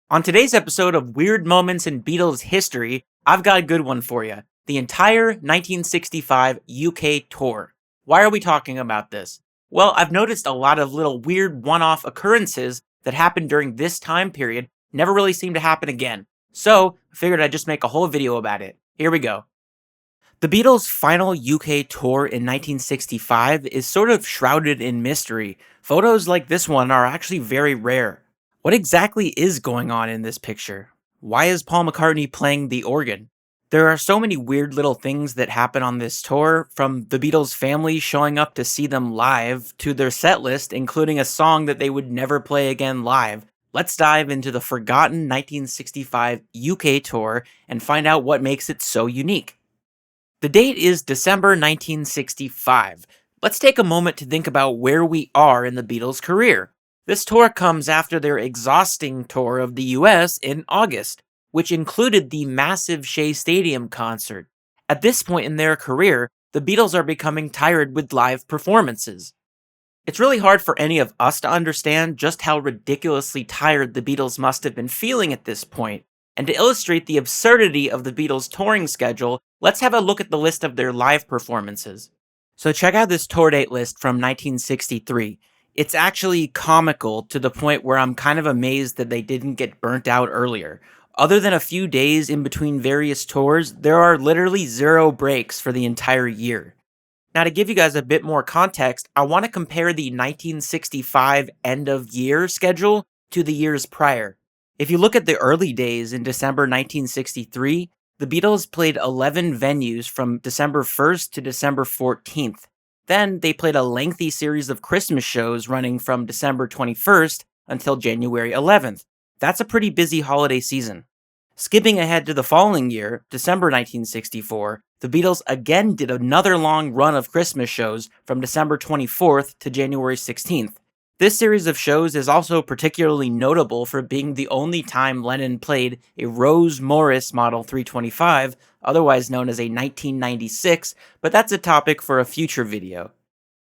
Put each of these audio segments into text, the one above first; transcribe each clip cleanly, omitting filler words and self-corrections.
On today's episode of Weird Moments in Beatles History, I've got a good one for you. The entire 1965 UK tour. Why are we talking about this? Well, I've noticed a lot of little weird one-off occurrences that happened during this time period never really seem to happen again. So, I figured I'd just make a whole video about it. Here we go. The Beatles' final UK tour in 1965 is sort of shrouded in mystery. Photos like this one are actually very rare. What exactly is going on in this picture? Why is Paul McCartney playing the organ? There are so many weird little things that happen on this tour, from the Beatles' family showing up to see them live, to their set list including a song that they would never play again live. Let's dive into the forgotten 1965 UK tour and find out what makes it so unique. The date is December 1965. Let's take a moment to think about where we are in the Beatles' career. This tour comes after their exhausting tour of the US in August, which included the massive Shea Stadium concert. At this point in their career, the Beatles are becoming tired with live performances. It's really hard for any of us to understand just how ridiculously tired the Beatles must have been feeling at this point. And to illustrate the absurdity of the Beatles' touring schedule, let's have a look at the list of their live performances. So check out this tour date list from 1963. It's actually comical to the point where I'm kind of amazed that they didn't get burnt out earlier. Other than a few days in between various tours, there are literally 0 breaks for the entire year. Now, to give you guys a bit more context, I want to compare the 1965 end of year schedule to the years prior. If you look at the early days in December 1963, the Beatles played 11 venues from December 1st to December 14th. Then they played a lengthy series of Christmas shows running from December 21st until January 11th. That's a pretty busy holiday season. Skipping ahead to the following year, December 1964, the Beatles again did another long run of Christmas shows from December 24th to January 16th. This series of shows is also particularly notable for being the only time Lennon played a Rose Morris Model 325, otherwise known as a 1996, but that's a topic for a future video.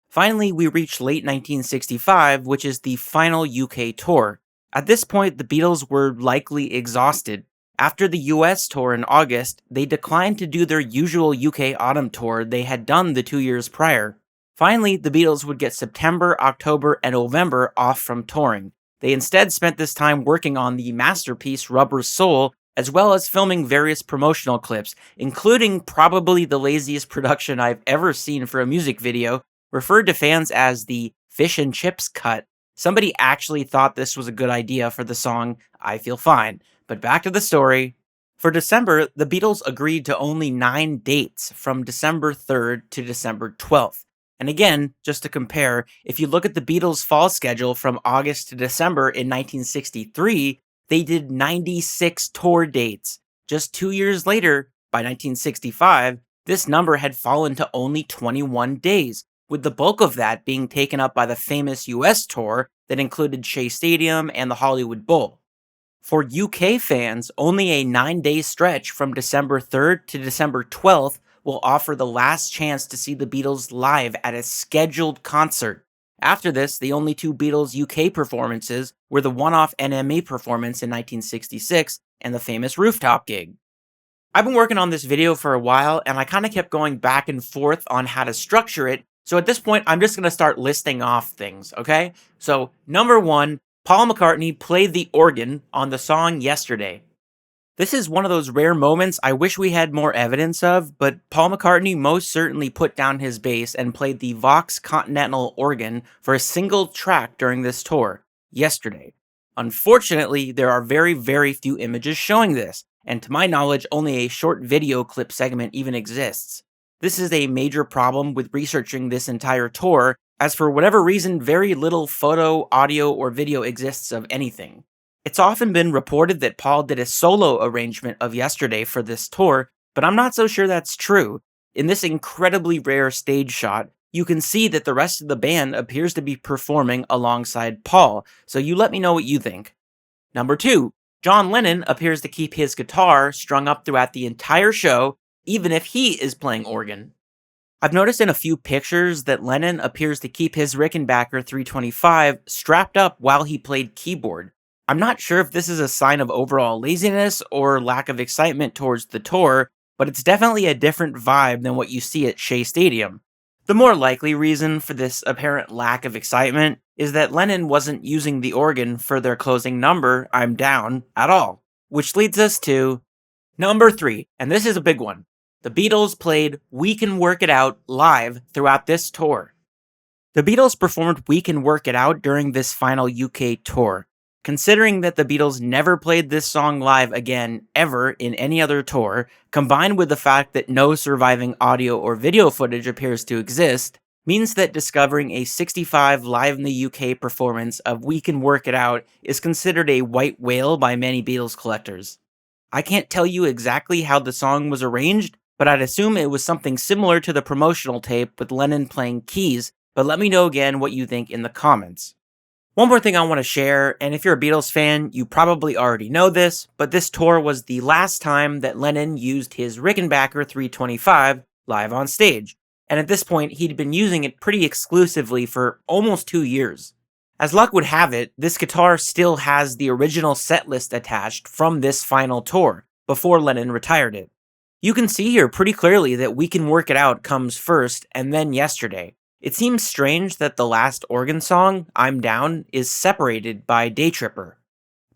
Finally, we reach late 1965, which is the final UK tour. At this point, the Beatles were likely exhausted. After the US tour in August, they declined to do their usual UK autumn tour they had done the 2 years prior. Finally, the Beatles would get September, October, and November off from touring. They instead spent this time working on the masterpiece Rubber Soul, as well as filming various promotional clips, including probably the laziest production I've ever seen for a music video, referred to fans as the fish and chips cut. Somebody actually thought this was a good idea for the song I Feel Fine. But back to the story. For December, the Beatles agreed to only 9 dates from December 3rd to December 12th. And again, just to compare, if you look at the Beatles' fall schedule from August to December in 1963, they did 96 tour dates. Just 2 years later, by 1965, this number had fallen to only 21 days, with the bulk of that being taken up by the famous US tour that included Shea Stadium and the Hollywood Bowl. For UK fans, only a 9-day stretch from December 3rd to December 12th will offer the last chance to see the Beatles live at a scheduled concert. After this, the only 2 Beatles UK performances were the one-off NME performance in 1966 and the famous rooftop gig. I've been working on this video for a while, and I kind of kept going back and forth on how to structure it, so at this point, I'm just going to start listing off things, okay? So, number 1, Paul McCartney played the organ on the song Yesterday. This is one of those rare moments I wish we had more evidence of, but Paul McCartney most certainly put down his bass and played the Vox Continental organ for a single track during this tour, Yesterday. Unfortunately, there are very few images showing this, and to my knowledge, only a short video clip segment even exists. This is a major problem with researching this entire tour, as for whatever reason, very little photo, audio, or video exists of anything. It's often been reported that Paul did a solo arrangement of Yesterday for this tour, but I'm not so sure that's true. In this incredibly rare stage shot, you can see that the rest of the band appears to be performing alongside Paul, so you let me know what you think. Number 2, John Lennon appears to keep his guitar strung up throughout the entire show, even if he is playing organ. I've noticed in a few pictures that Lennon appears to keep his Rickenbacker 325 strapped up while he played keyboard. I'm not sure if this is a sign of overall laziness or lack of excitement towards the tour, but it's definitely a different vibe than what you see at Shea Stadium. The more likely reason for this apparent lack of excitement is that Lennon wasn't using the organ for their closing number, I'm Down, at all. Which leads us to number 3, and this is a big one. The Beatles played We Can Work It Out live throughout this tour. The Beatles performed We Can Work It Out during this final UK tour. Considering that the Beatles never played this song live again ever in any other tour, combined with the fact that no surviving audio or video footage appears to exist, means that discovering a 65 live in the UK performance of We Can Work It Out is considered a white whale by many Beatles collectors. I can't tell you exactly how the song was arranged, but I'd assume it was something similar to the promotional tape with Lennon playing keys, but let me know again what you think in the comments. One more thing I want to share, and if you're a Beatles fan, you probably already know this, but this tour was the last time that Lennon used his Rickenbacker 325 live on stage, and at this point he'd been using it pretty exclusively for almost 2 years. As luck would have it, this guitar still has the original setlist attached from this final tour, before Lennon retired it. You can see here pretty clearly that We Can Work It Out comes first, and then Yesterday. It seems strange that the last organ song, I'm Down, is separated by Day Tripper.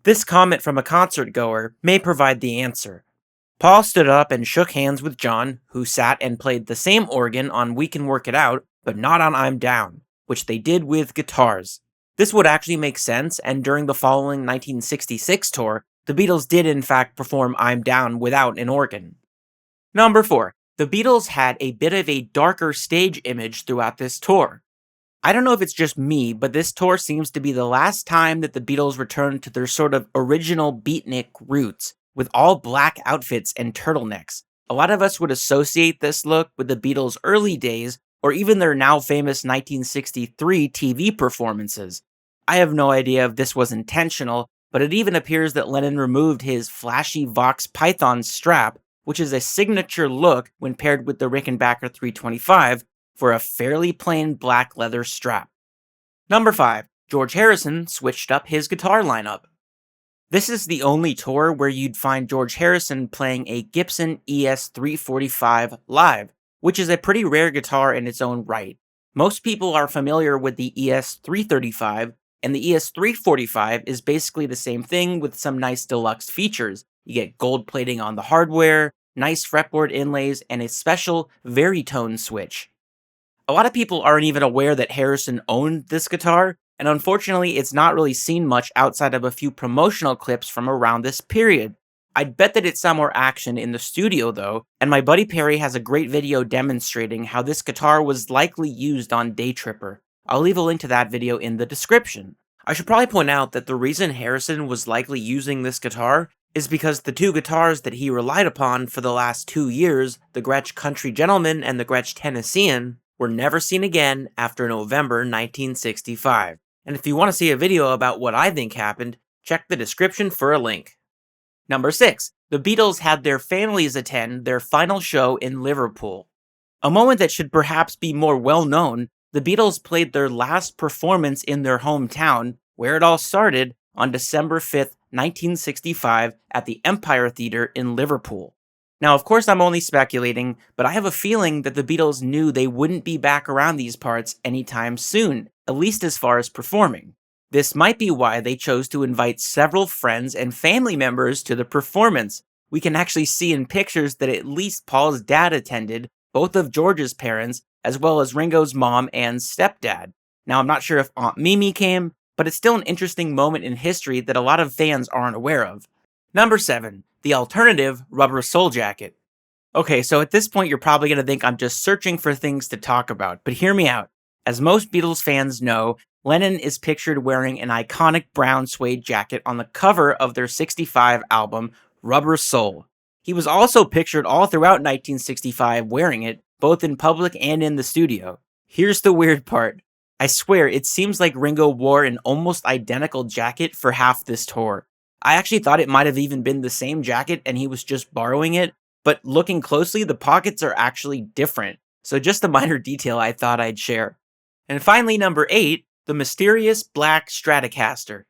This comment from a concert goer may provide the answer. Paul stood up and shook hands with John, who sat and played the same organ on We Can Work It Out, but not on I'm Down, which they did with guitars. This would actually make sense, and during the following 1966 tour, the Beatles did in fact perform I'm Down without an organ. Number 4. The Beatles had a bit of a darker stage image throughout this tour. I don't know if it's just me, but this tour seems to be the last time that the Beatles returned to their sort of original beatnik roots, with all black outfits and turtlenecks. A lot of us would associate this look with the Beatles' early days, or even their now famous 1963 TV performances. I have no idea if this was intentional, but it even appears that Lennon removed his flashy Vox Python strap, which is a signature look when paired with the Rickenbacker 325, for a fairly plain black leather strap. Number 5. George Harrison switched up his guitar lineup. This is the only tour where you'd find George Harrison playing a Gibson ES-345 live, which is a pretty rare guitar in its own right. Most people are familiar with the ES-335, and the ES-345 is basically the same thing with some nice deluxe features. You get gold plating on the hardware, nice fretboard inlays, and a special Veritone switch. A lot of people aren't even aware that Harrison owned this guitar, and unfortunately it's not really seen much outside of a few promotional clips from around this period. I'd bet that it saw more action in the studio though, and my buddy Perry has a great video demonstrating how this guitar was likely used on Day Tripper. I'll leave a link to that video in the description. I should probably point out that the reason Harrison was likely using this guitar is because the two guitars that he relied upon for the last 2 years, the Gretsch Country Gentleman and the Gretsch Tennessean, were never seen again after November 1965. And if you want to see a video about what I think happened, check the description for a link. Number 6. The Beatles had their families attend their final show in Liverpool. A moment that should perhaps be more well known, the Beatles played their last performance in their hometown, where it all started, on December 5th, 1965 at the Empire Theatre in Liverpool. Now, of course, I'm only speculating, but I have a feeling that the Beatles knew they wouldn't be back around these parts anytime soon, at least as far as performing. This might be why they chose to invite several friends and family members to the performance. We can actually see in pictures that at least Paul's dad attended, both of George's parents, as well as Ringo's mom and stepdad. Now, I'm not sure if Aunt Mimi came, but it's still an interesting moment in history that a lot of fans aren't aware of. Number 7. The alternative rubber sole jacket. Okay, so at this point you're probably going to think I'm just searching for things to talk about, but hear me out. As most Beatles fans know, Lennon is pictured wearing an iconic brown suede jacket on the cover of their 65 album, Rubber Soul. He was also pictured all throughout 1965 wearing it, both in public and in the studio. Here's the weird part. I swear, it seems like Ringo wore an almost identical jacket for half this tour. I actually thought it might have even been the same jacket and he was just borrowing it, but looking closely, the pockets are actually different. So just a minor detail I thought I'd share. And finally, number 8, the mysterious black Stratocaster.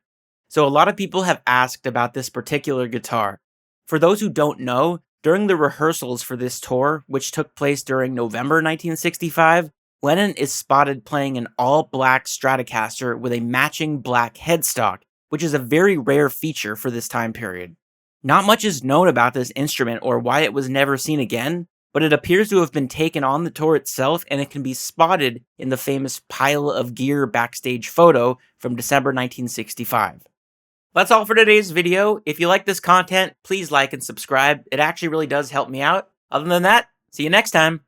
So a lot of people have asked about this particular guitar. For those who don't know, during the rehearsals for this tour, which took place during November 1965, Lennon is spotted playing an all-black Stratocaster with a matching black headstock, which is a very rare feature for this time period. Not much is known about this instrument or why it was never seen again, but it appears to have been taken on the tour itself, and it can be spotted in the famous pile of gear backstage photo from December 1965. That's all for today's video. If you like this content, please like and subscribe. It actually really does help me out. Other than that, see you next time.